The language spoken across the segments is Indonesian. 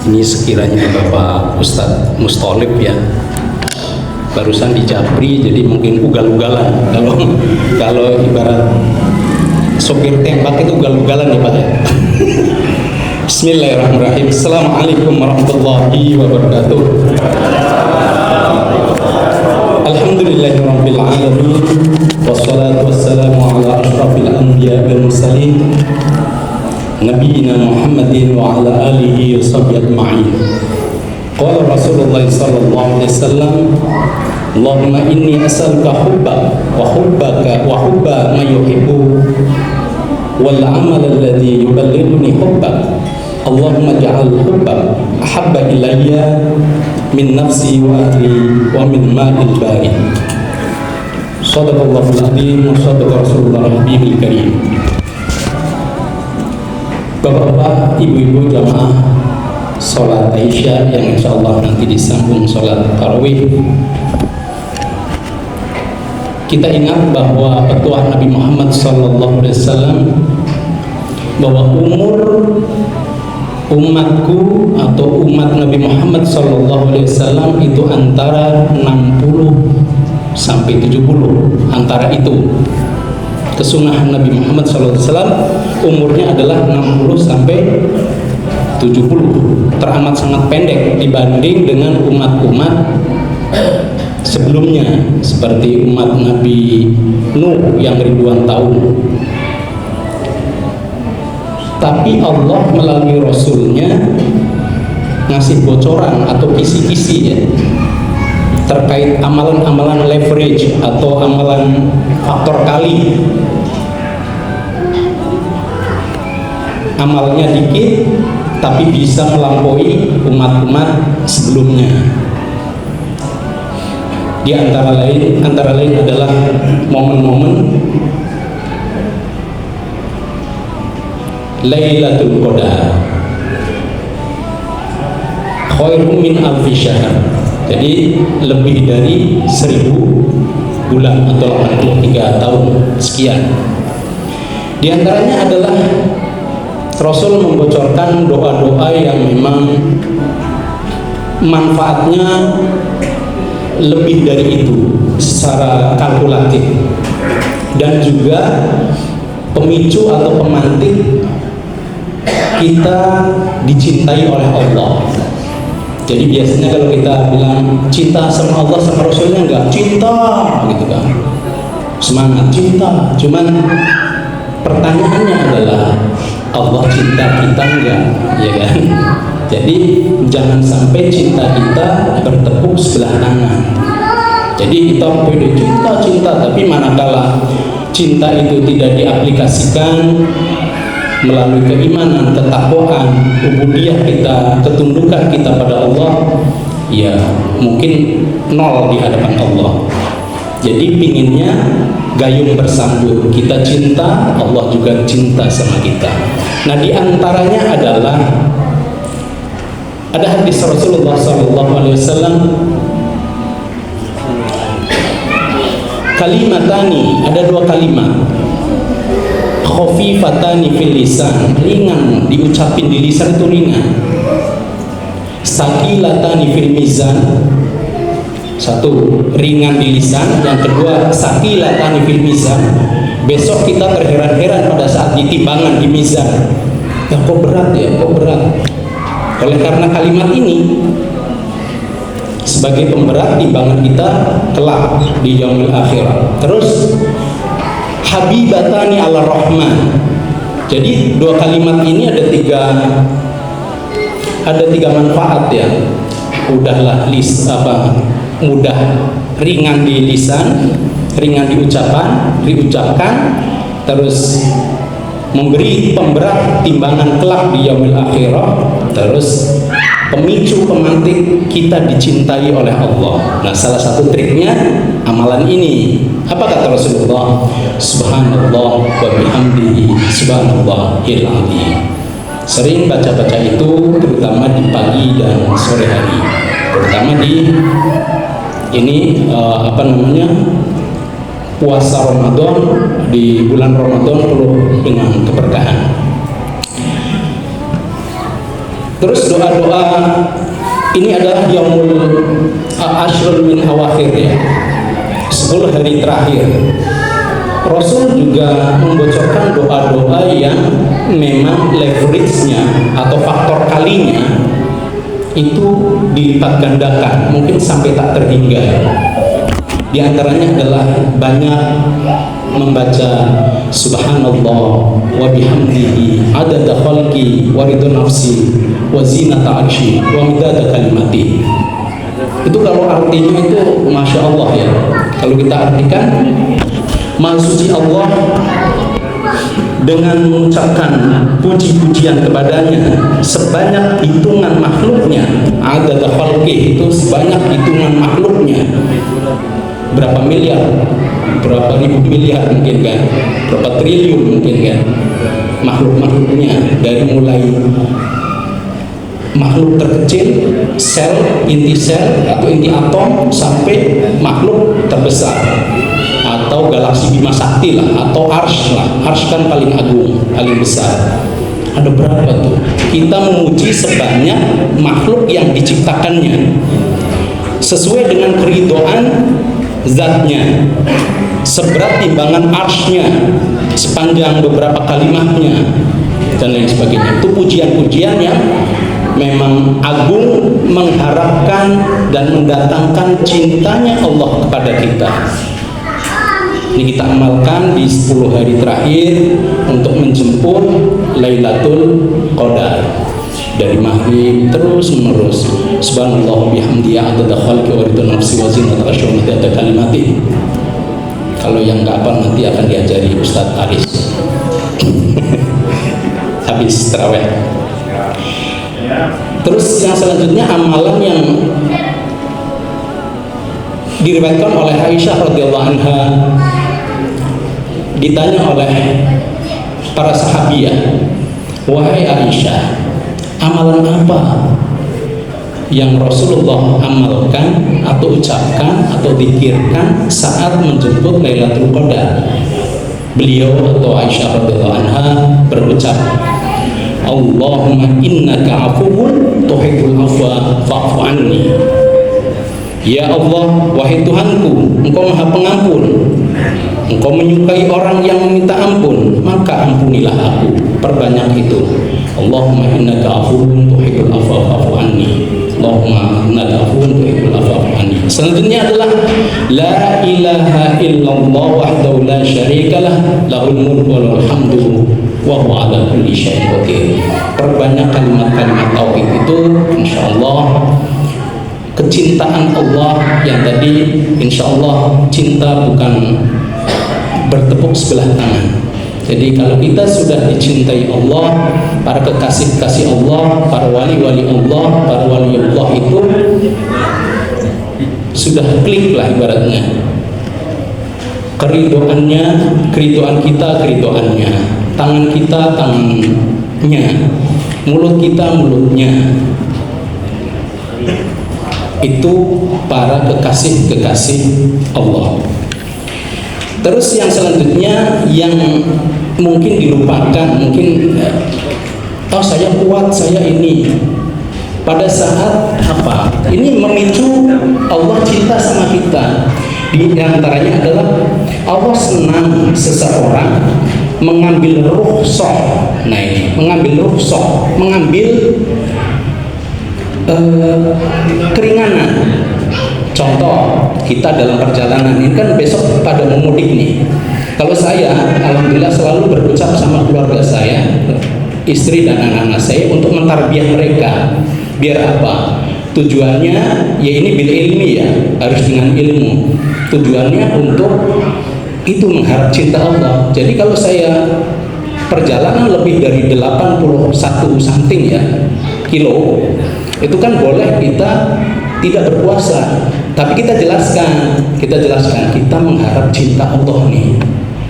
Ini sekiranya Bapak Ustadz Mustolib ya, barusan di Japri, jadi mungkin ugal-ugalan. Kalau ibarat sopir tembak itu ugal-ugalan ya Pak ya. Bismillahirrahmanirrahim. Assalamualaikum warahmatullahi wabarakatuh. Alhamdulillahirabbil alamin, wassalatu wassalamu ala asyrafil anbiya'i wal mursalin, nabiyina Muhammadin wa ala alihi wa sahbihi ajma'in. Qala Rasulullah sallallahu alaihi wasallam, Allahumma inni as'aluka hubbak wa hubbaka wa hubba man yuhibbu wal amal alladhi yuballighuni hubbak. Allahumma ja'al hubbak ahabba ilayya min nafsi wa ahli wa min ma'il bari. Shadaqallahul azim wa shadaqa Rasulullah nabiyil karim. Bapak-bapak, ibu-ibu jamaah sholat Isya yang insyaallah nanti disambung sholat tarawih. Kita ingat bahwa petuah Nabi Muhammad SAW bahwa umur umatku atau umat Nabi Muhammad SAW itu antara 60 sampai 70, antara itu. Kesunahan Nabi Muhammad SAW umurnya adalah 60 sampai 70, teramat sangat pendek dibanding dengan umat-umat sebelumnya seperti umat Nabi Nuh yang ribuan tahun. Tapi Allah melalui Rasulnya ngasih bocoran atau kisi-kisi ya, terkait amalan-amalan leverage atau amalan faktor kali. Amalnya dikit tapi bisa melampaui umat-umat sebelumnya. Di antara lain adalah momen-momen Lailatul Qadar, khairum min alfi syahr. Jadi lebih dari 1000 bulan atau 83 tahun sekian. Di antaranya adalah Rasul membocorkan doa-doa yang memang manfaatnya lebih dari itu secara kalkulatif, dan juga pemicu atau pemantik kita dicintai oleh Allah. Jadi biasanya kalau kita bilang cinta sama Allah sama Rasulnya, enggak cinta gitu kan, semangat cinta, cuman pertanyaannya adalah Allah cinta kita enggak, ya kan? Jadi jangan sampai cinta kita bertepuk sebelah tangan. Jadi kita boleh cinta, tapi manakala cinta itu tidak diaplikasikan melalui keimanan, ketakwaan, ubudiyah kita, ketundukan kita pada Allah, ya mungkin nol di hadapan Allah. Jadi pinginnya gayung bersambut, kita cinta, Allah juga cinta sama kita. Nah, di antaranya adalah ada hadis Rasulullah SAW, kalimatani, ada dua kalimat, khafifatani fil lisan, ringan diucapin di lisan itu ringan, saqilatani fil mizan, satu ringan di lisan, yang kedua saqilatani fil mizan, besok kita terheran-heran pada saat ditimbangan di mizan, ya kok berat ya, kok berat. Oleh karena kalimat ini sebagai pemberat timbangan kita kelak di yaumil akhirah. Terus habibatani ala rahman. Jadi dua kalimat ini ada tiga manfaat ya. Udahlah mudah, ringan di lisan, ringan diucapkan, terus memberi pemberat timbangan kelak di yaumil akhirah, terus pemicu pemantik kita dicintai oleh Allah. Nah, salah satu triknya amalan ini. Apa kata Rasulullah? Subhanallah wa bihamdihi subhanallahil azim. Sering baca-baca itu terutama di pagi dan sore hari. Terutama di puasa Ramadan, di bulan Ramadan penuh dengan keberkahan. Terus doa-doa ini adalah yaumul ashrul min awakhir ya, 10 hari terakhir. Rasul juga membocorkan doa-doa yang memang leverage-nya atau faktor kalinya itu dilipat gandakan, mungkin sampai tak terhingga. Di antaranya adalah banyak membaca subhanallah wa bihamdihi adada khalqi wa ridha nafsi wa zinata arsy wa midada kalimati. Itu kalau artinya itu masya Allah ya. Kalau kita artikan, Maha Suci Allah dengan mengucapkan puji-pujian kepadanya sebanyak hitungan makhluknya, adada khalqi itu sebanyak hitungan makhluknya, berapa miliar, berapa ribu miliar mungkin kan, berapa triliun mungkin kan makhluk-makhluknya, dari mulai makhluk terkecil, sel, inti sel atau inti atom, sampai makhluk terbesar atau galaksi Bima Sakti lah, atau Arsy lah. Arsy kan paling agung, paling besar. Ada berapa tuh? Kita memuji sebanyak makhluk yang diciptakannya sesuai dengan keridhaan zatnya, seberat timbangan arsy-nya, sepanjang beberapa kalimatnya, dan lain sebagainya. Itu pujian-pujian yang memang agung, mengharapkan dan mendatangkan cintanya Allah kepada kita. Ini kita amalkan di 10 hari terakhir untuk menjemput Lailatul Qadar. Dari maghrib terus menerus subhanallah bihamdihi adada khalqi wa ridha nafsi wa zinata arsy wa midada kalimati. Kalau yang nggak hafal nanti akan diajari Ustadz Aris habis tarawih. Terus yang selanjutnya amalan yang diriwayatkan oleh Aisyah radhiyallahu anha, ditanya oleh para sahabiah, wahai Aisyah, amalan apa yang Rasulullah amalkan atau ucapkan atau dzikirkan saat menjemput Lailatul Qadar? Beliau atau Aisyah radhiyallahu anha berucap, Allahumma innaka afuwun tuhibbul afwa fa'fu anni. Ya Allah, wahai Tuhanku, Engkau Maha Pengampun, Engkau menyukai orang yang meminta ampun, maka ampunilah aku. Perbanyak itu. Allahumma innaka afuwun tuhibbul afwa fa'fu anni. Allahumma innaka afuwun tuhibbul afwa fa'fu anni. Selanjutnya adalah la ilaha illallah wahdahu la syarikalah lahul mulku wa lahul hamdu wa huwa ala kulli syai'in qadir. Perbanyak kalimat-kalimat tauhid itu, insyaallah kecintaan Allah yang tadi, insyaallah cinta bukan bertepuk sebelah tangan. Jadi kalau kita sudah dicintai Allah, para kekasih-kasih Allah, para wali-wali Allah, para wali Allah itu sudah klik lah ibaratnya. Keridoannya, keridoan kita, keridoannya. Tangan kita, tangannya. Mulut kita, mulutnya. Itu para kekasih-kekasih Allah. Terus yang selanjutnya yang mungkin dilupakan, mungkin oh saya kuat, saya ini. Pada saat apa? Ini memicu Allah cinta sama kita. Di antaranya adalah Allah senang seseorang mengambil rukhsah. Nah ini, mengambil rukhsah, mengambil keringanan. Contoh, kita dalam perjalanan ini kan besok pada memudik nih. Kalau saya, alhamdulillah selalu berucap sama keluarga saya, istri dan anak-anak saya untuk mentarbiyah mereka. Biar apa? Tujuannya, ya ini bil ilmi ya, harus dengan ilmu. Tujuannya untuk itu mengharap cinta Allah. Jadi kalau saya perjalanan lebih dari 81 something ya kilo, itu kan boleh kita tidak berpuasa, tapi kita jelaskan kita mengharap cinta Allah nih.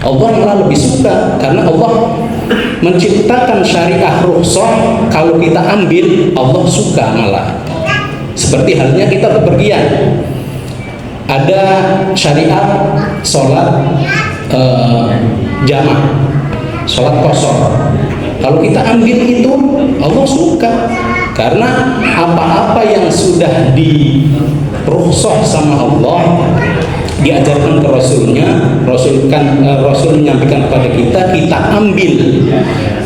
Allah malah lebih suka karena Allah menciptakan syariah rukhsah, kalau kita ambil Allah suka malah. Seperti halnya kita bepergian, ada syariat sholat jamaah, sholat qashar. Kalau kita ambil itu Allah suka. Karena apa-apa yang sudah dirukhsah sama Allah, diajarkan ke Rasulnya, Rasul menyampaikan kepada kita ambil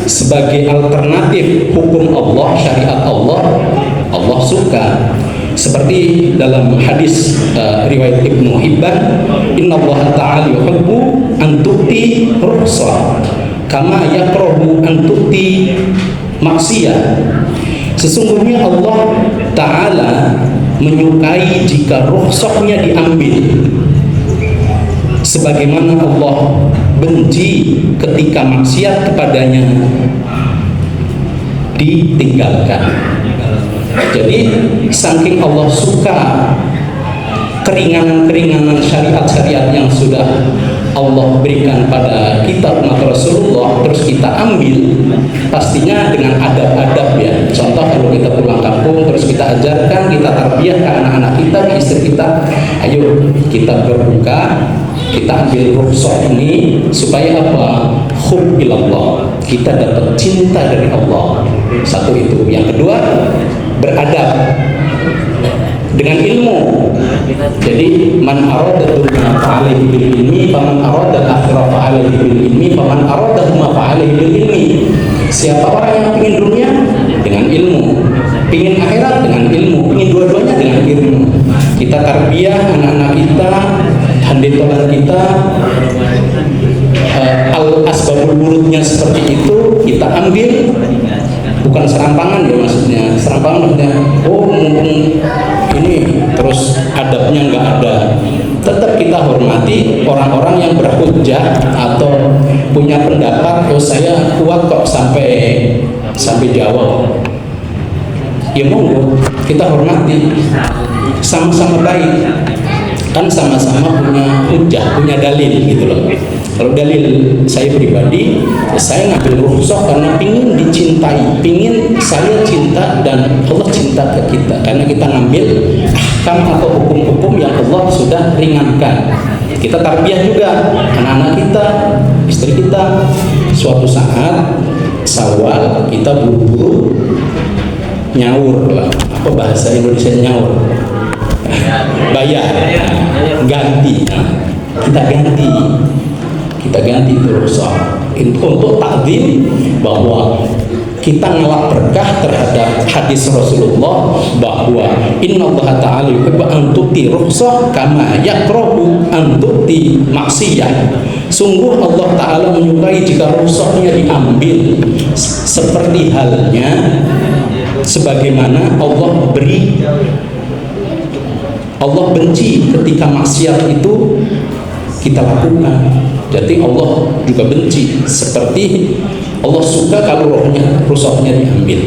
sebagai alternatif hukum Allah, syariat Allah, Allah suka. Seperti dalam hadis riwayat Ibnu Hibban, Inna Allah Ta'ala yuhibbu an tu'ti rukhsah kama yakrahu an tu'ti maksiyah. Sesungguhnya Allah Ta'ala menyukai jika rukhsahnya diambil, sebagaimana Allah benci ketika maksiat kepadanya ditinggalkan. Jadi saking Allah suka keringanan-keringanan syariat-syariat yang sudah Allah berikan pada kita umat Rasulullah, terus kita ambil, pastinya dengan adab-adab ya. Contoh kalau kita pulang kampung, terus kita ajarkan, kita tarbiyah ke anak-anak kita, ke istri kita, ayo kita berbuka, kita ambil rukhsah ini supaya apa? Hub ilallah, kita dapat cinta dari Allah. Satu itu. Yang kedua, beradab dengan ilmu. Jadi man arada dunya fa'alaihi bil ilmi, faman arada al-akhirah fa'alaihi bil ilmi, faman arada huma fa'alaihi bil ilmi. Siapa orang yang ingin dunia dengan ilmu, ingin akhirat dengan ilmu, ingin dua-duanya dengan ilmu. Kita tarbiyah anak-anak kita, handetolan kita, al-asbabul wurudnya seperti itu kita ambil. Bukan serampangan ya maksudnya. Serampangan maksudnya, oh mumpung ini terus adabnya nggak ada. Tetap kita hormati orang-orang yang berhujjah atau punya pendapat, oh saya kuat kok sampai jawab. Ya monggo, kita hormati. Sama-sama baik. Kan sama-sama punya hujjah, punya dalil gitu loh. Kalau dalil saya pribadi, saya ngambil rukhsah karena pingin dicintai, pingin saya cinta dan Allah cinta ke kita, karena kita ngambil ahkam atau hukum-hukum yang Allah sudah ringankan. Kita tarbiyah juga anak-anak kita, istri kita. Suatu saat Syawal kita buru-buru nyaur lah, apa bahasa Indonesia nyaur? Bayar, ganti, kita ganti rukhsah untuk takdim bahwa kita ngelak berkah terhadap hadis Rasulullah bahwa innallaha ta'ala yuhibbu an tu'ti rukhsah kama yakrahu an tu'ti maksiyah. Sungguh Allah Ta'ala menyukai jika rukhsahnya diambil, seperti halnya sebagaimana Allah benci ketika maksiat itu kita lakukan. Jadi Allah juga benci, seperti Allah suka kalau rukhsahnya diambil.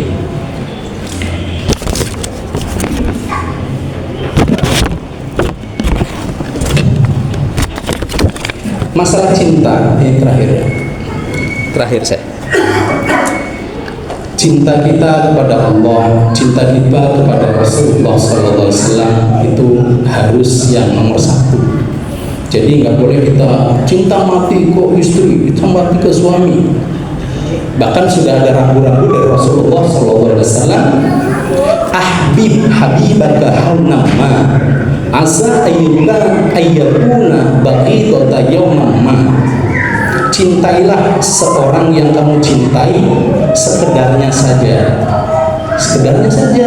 Masalah cinta yang terakhir saya. Cinta kita kepada Allah, cinta kita kepada Rasulullah SAW itu harus yang nomor satu. Jadi nggak boleh kita cinta mati ke istri, kita mati ke suami. Bahkan sudah ada ragu-ragu dari Rasulullah SAW. Ahbib habibaka haunama asa ayyakuna baqitata yawman ma. Cintailah seorang yang kamu cintai sekedarnya saja. Sekedarnya saja.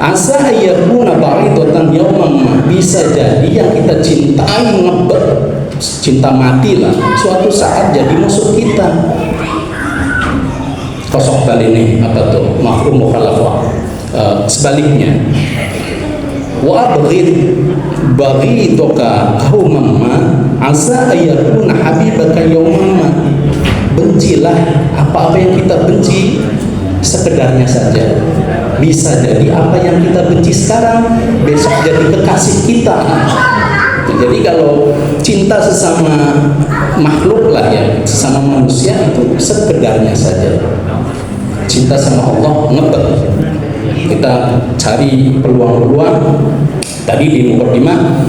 Asa ayyakuna baqitatan yawman, bisa jadi yang kita cintai ngebet, cinta mati lah, suatu saat jadi musuh kita. Kosok balik nih, apa tuh? Mafhum mukhalafah. Sebaliknya, wa abghid baghidaka qauman ma asa ayyakuna habibaka yawman ma. Bencilah apa-apa yang kita benci sekedarnya saja. Bisa jadi apa yang kita benci sekarang besok jadi kekasih kita. Jadi kalau cinta sesama makhluk lah ya, sesama manusia itu sekedarnya saja. Cinta sama Allah ngebet. Kita cari peluang-peluang. Tadi di mukadimah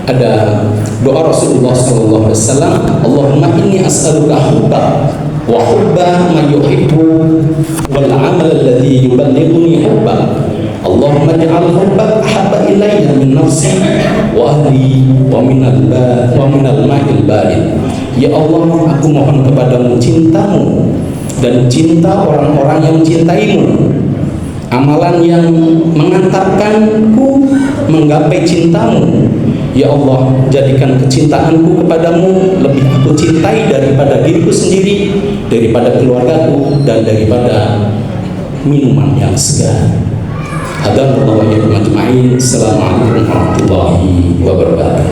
ada doa Rasulullah SAW, Allahumma inni as'aluka hubbak wa hubba man yuhibbu wal amal alladhi yuballighuni hubbak. Allahumma ij'al hubbak ahabba ilayya min nafsi wa ahli wa minal ma'il barid. Ya Allah, aku mohon kepadamu cintamu dan cinta orang-orang yang mencintaimu, amalan yang mengantarkanku menggapai cintamu. Ya Allah, jadikan kecintaanku kepadamu lebih aku cintai daripada diriku sendiri, daripada keluargaku, dan daripada minuman yang segar. Hadanallahu wa iyyakum ajma'in. Assalamualaikum warahmatullahi wabarakatuh.